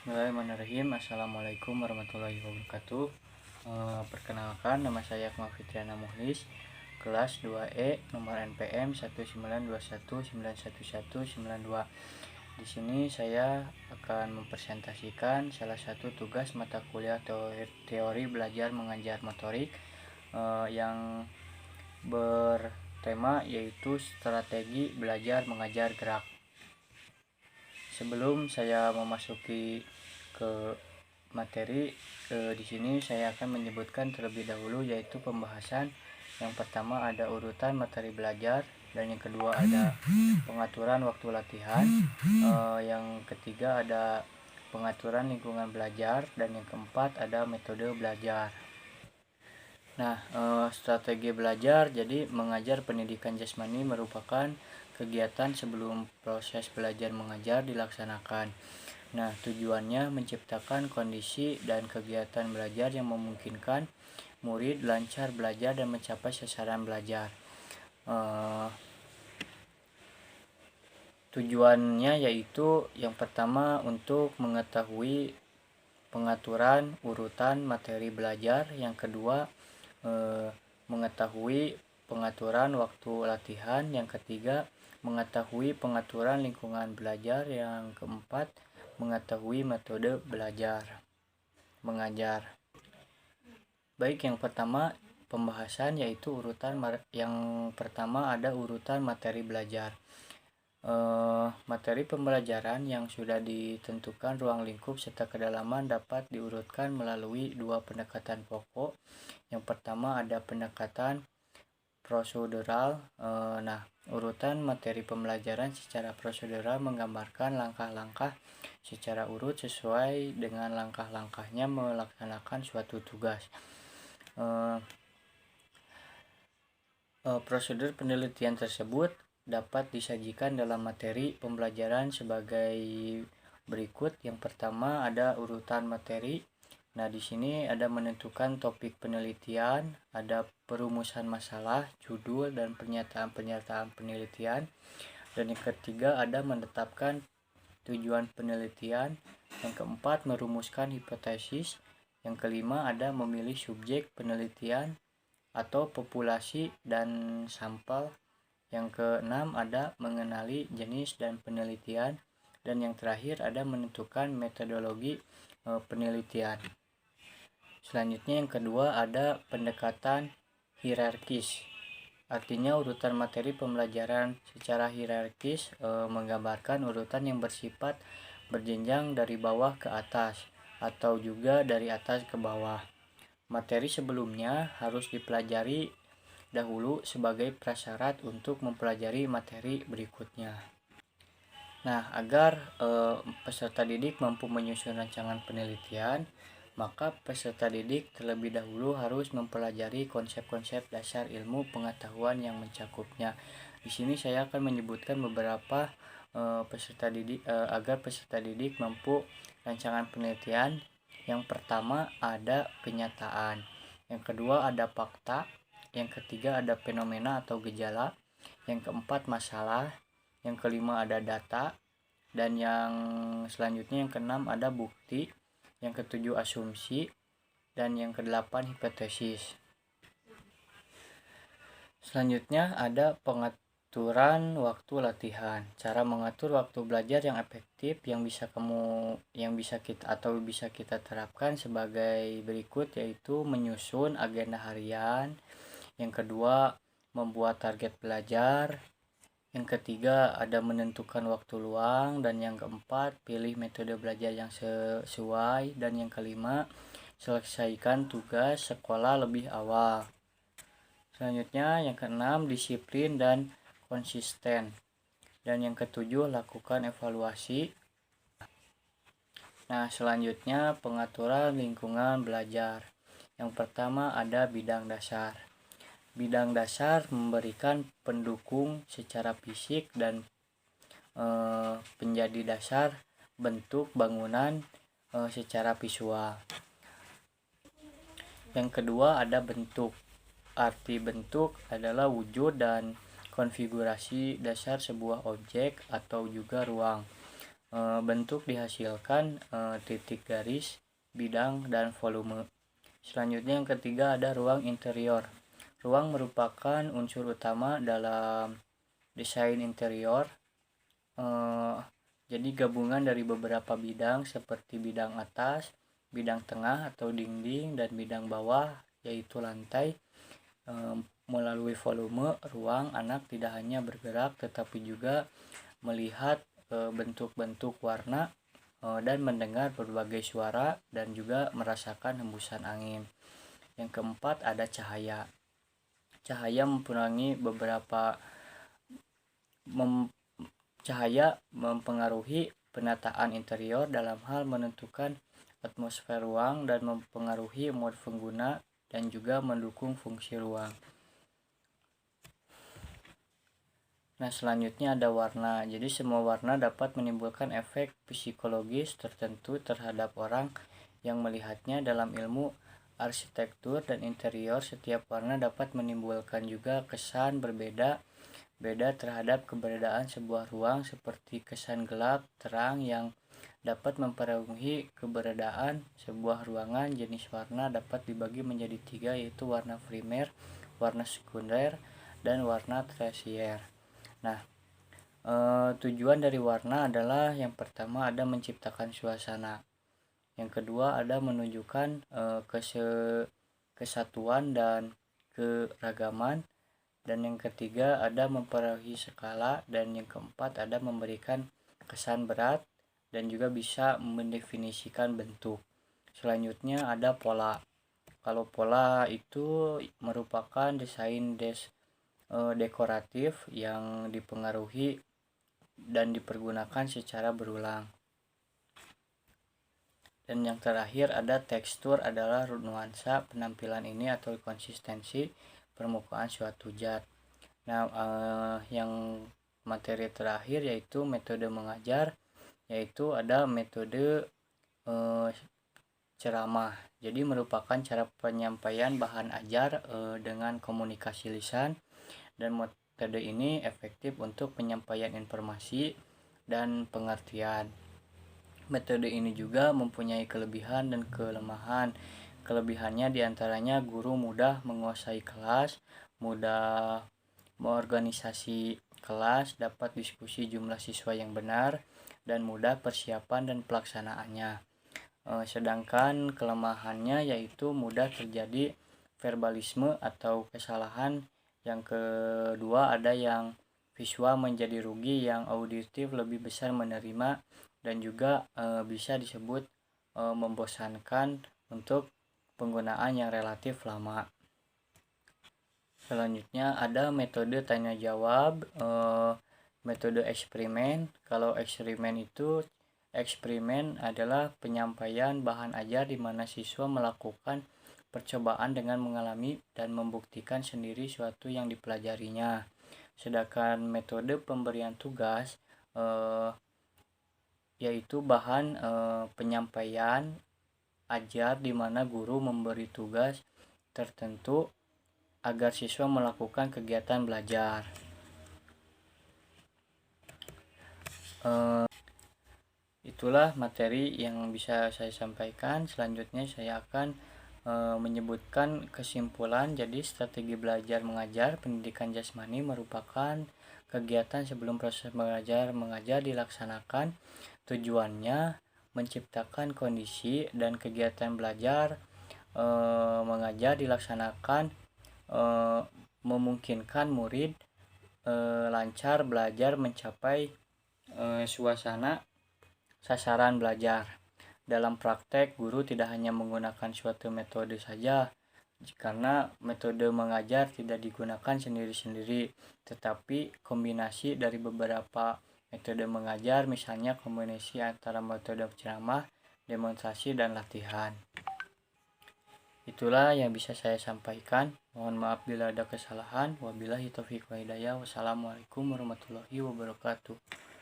Bismillahirrahmanirrahim. Assalamualaikum warahmatullahi wabarakatuh. Perkenalkan, nama saya Akmal Fitriana Muhlis, kelas 2E, nomor NPM 192191192. Di sini saya akan mempresentasikan salah satu tugas mata kuliah teori belajar mengajar motorik yang bertema yaitu strategi belajar mengajar gerak. Sebelum saya memasuki ke materi, di sini saya akan menyebutkan terlebih dahulu yaitu pembahasan. Yang pertama ada urutan materi belajar, dan yang kedua ada pengaturan waktu latihan, yang ketiga ada pengaturan lingkungan belajar, dan yang keempat ada metode belajar. Nah, strategi belajar, jadi mengajar pendidikan jasmani merupakan kegiatan sebelum proses belajar mengajar dilaksanakan. Nah, tujuannya menciptakan kondisi dan kegiatan belajar yang memungkinkan murid lancar belajar dan mencapai sasaran belajar. Tujuannya yaitu yang pertama untuk mengetahui pengaturan urutan materi belajar, yang kedua mengetahui pengaturan waktu latihan, yang ketiga mengetahui pengaturan lingkungan belajar, yang keempat mengetahui metode belajar mengajar. Baik, yang pertama pembahasan yaitu yang pertama ada urutan materi belajar. Materi pembelajaran yang sudah ditentukan ruang lingkup serta kedalaman dapat diurutkan melalui dua pendekatan pokok. Yang pertama ada pendekatan prosedural. Urutan materi pembelajaran secara prosedural menggambarkan langkah-langkah secara urut sesuai dengan langkah-langkahnya melaksanakan suatu tugas. Prosedur penelitian tersebut dapat disajikan dalam materi pembelajaran sebagai berikut. Yang pertama ada urutan materi. Nah, di sini ada menentukan topik penelitian, ada perumusan masalah, judul, dan pernyataan penelitian. Dan yang ketiga ada menetapkan tujuan penelitian. Yang keempat merumuskan hipotesis. Yang kelima ada memilih subjek penelitian atau populasi dan sampel. Yang keenam ada mengenali jenis dan penelitian. Dan yang terakhir ada menentukan metodologi penelitian. Selanjutnya yang kedua ada pendekatan hierarkis. Artinya urutan materi pembelajaran secara hierarkis menggambarkan urutan yang bersifat berjenjang dari bawah ke atas atau juga dari atas ke bawah. Materi sebelumnya harus dipelajari dahulu sebagai prasyarat untuk mempelajari materi berikutnya. Nah, agar peserta didik mampu menyusun rancangan penelitian, maka peserta didik terlebih dahulu harus mempelajari konsep-konsep dasar ilmu pengetahuan yang mencakupnya. Di sini saya akan menyebutkan beberapa peserta didik agar peserta didik mampu rancangan penelitian. Yang pertama ada kenyataan, yang kedua ada fakta, yang ketiga ada fenomena atau gejala, yang keempat masalah, yang kelima ada data, dan yang selanjutnya yang keenam ada bukti, yang ketujuh asumsi, dan yang kedelapan hipotesis. Selanjutnya ada pengaturan waktu latihan. Cara mengatur waktu belajar yang efektif yang bisa kita terapkan sebagai berikut, yaitu menyusun agenda harian. Yang kedua membuat target belajar. Yang ketiga ada menentukan waktu luang, dan yang keempat pilih metode belajar yang sesuai, dan yang kelima selesaikan tugas sekolah lebih awal. Selanjutnya yang keenam disiplin dan konsisten, dan yang ketujuh lakukan evaluasi. Nah, selanjutnya pengaturan lingkungan belajar. Yang pertama ada bidang dasar. Bidang dasar memberikan pendukung secara fisik dan penjadi dasar bentuk bangunan secara visual. Yang kedua ada bentuk. Arti bentuk adalah wujud dan konfigurasi dasar sebuah objek atau juga ruang. Bentuk dihasilkan titik garis, bidang, dan volume. Selanjutnya yang ketiga ada ruang interior. Ruang merupakan unsur utama dalam desain interior. Jadi gabungan dari beberapa bidang seperti bidang atas, bidang tengah atau dinding, dan bidang bawah yaitu lantai. Melalui volume ruang, anak tidak hanya bergerak tetapi juga melihat bentuk-bentuk warna dan mendengar berbagai suara dan juga merasakan hembusan angin. Yang keempat ada cahaya. Cahaya mempengaruhi penataan interior dalam hal menentukan atmosfer ruang dan mempengaruhi mood pengguna dan juga mendukung fungsi ruang. Nah, selanjutnya ada warna. Jadi semua warna dapat menimbulkan efek psikologis tertentu terhadap orang yang melihatnya. Dalam ilmu arsitektur dan interior, setiap warna dapat menimbulkan juga kesan berbeda terhadap keberadaan sebuah ruang, seperti kesan gelap, terang yang dapat mempengaruhi keberadaan sebuah ruangan. Jenis warna dapat dibagi menjadi 3, yaitu warna primer, warna sekunder, dan warna tersier. Nah, tujuan dari warna adalah yang pertama ada menciptakan suasana, yang kedua ada menunjukkan kesatuan dan keragaman, dan yang ketiga ada mempengaruhi skala, dan yang keempat ada memberikan kesan berat dan juga bisa mendefinisikan bentuk. Selanjutnya ada pola. Kalau pola itu merupakan desain dekoratif yang dipengaruhi dan dipergunakan secara berulang. Dan yang terakhir ada tekstur, adalah nuansa penampilan ini atau konsistensi permukaan suatu zat. Nah, yang materi terakhir yaitu metode mengajar, yaitu ada metode ceramah. Jadi merupakan cara penyampaian bahan ajar dengan komunikasi lisan, dan metode ini efektif untuk penyampaian informasi dan pengertian. Metode ini juga mempunyai kelebihan dan kelemahan. Kelebihannya diantaranya guru mudah menguasai kelas, mudah mengorganisasi kelas, dapat diskusi jumlah siswa yang benar, dan mudah persiapan dan pelaksanaannya. Sedangkan kelemahannya yaitu mudah terjadi verbalisme atau kesalahan. Yang kedua ada yang visual menjadi rugi, yang auditif lebih besar menerima, dan juga bisa disebut membosankan untuk penggunaan yang relatif lama. Selanjutnya ada metode tanya jawab, metode eksperimen. Kalau eksperimen adalah penyampaian bahan ajar di mana siswa melakukan percobaan dengan mengalami dan membuktikan sendiri suatu yang dipelajarinya. Sedangkan metode pemberian tugas yaitu bahan penyampaian ajar di mana guru memberi tugas tertentu agar siswa melakukan kegiatan belajar. Itulah materi yang bisa saya sampaikan. Selanjutnya saya akan menyebutkan kesimpulan. Jadi strategi belajar mengajar pendidikan jasmani merupakan kegiatan sebelum proses belajar mengajar dilaksanakan. Tujuannya menciptakan kondisi dan kegiatan belajar mengajar dilaksanakan memungkinkan murid lancar belajar mencapai suasana sasaran belajar. Dalam praktek, guru tidak hanya menggunakan suatu metode saja, karena metode mengajar tidak digunakan sendiri-sendiri, tetapi kombinasi dari beberapa metode mengajar, misalnya kombinasi antara metode ceramah, demonstrasi, dan latihan. Itulah yang bisa saya sampaikan. Mohon maaf bila ada kesalahan. Wabillahi taufiq wal hidayah. Wassalamualaikum warahmatullahi wabarakatuh.